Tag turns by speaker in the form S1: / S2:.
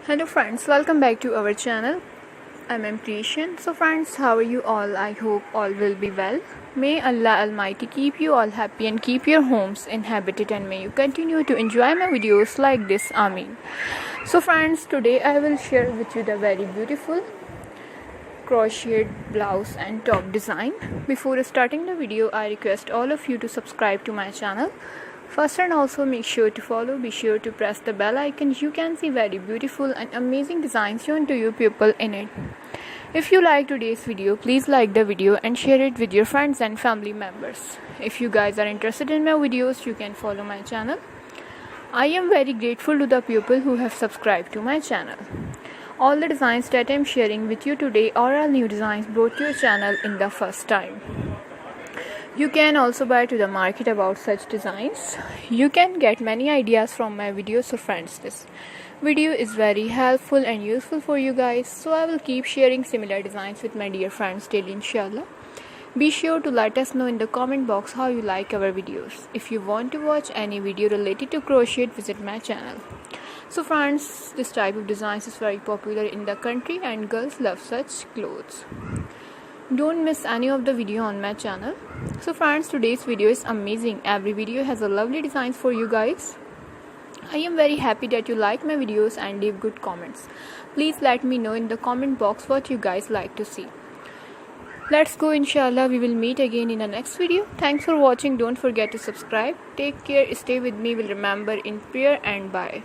S1: Hello friends, welcome back to our channel. I'm Creation. So friends, how are you all? I hope all will be well. May Allah Almighty keep you all happy and keep your homes inhabited, and may you continue to enjoy my videos like this. Ameen. So friends, today I will share with you the very beautiful crocheted blouse and top design. Before starting the video, I request all of you to subscribe to my channel first, and also make sure to follow. Be sure to press the bell icon. You can see very beautiful and amazing designs shown to you people in it. If you like today's video, please like the video and share it with your friends and family members. If you guys are interested in my videos, you can follow my channel. I am very grateful to the people who have subscribed to my channel. All the designs that I am sharing with you today are all new designs brought to your channel in the first time. You can also buy to the market about such designs. You can get many ideas from my videos. So friends, this video is very helpful and useful for you guys. So I will keep sharing similar designs with my dear friends daily, inshallah. Be sure to let us know in the comment box how you like our videos. If you want to watch any video related to crochet, visit my channel. So friends, this type of designs is very popular in the country and girls love such clothes. Don't miss any of the video on my channel. So friends, today's video is amazing. Every video has a lovely designs for you guys. I am very happy that you like my videos and leave good comments. Please let me know in the comment box what you guys like to see. Let's go, inshallah. We will meet again in the next video. Thanks for watching. Don't forget to subscribe. Take care. Stay with me. Will remember in prayer, and bye.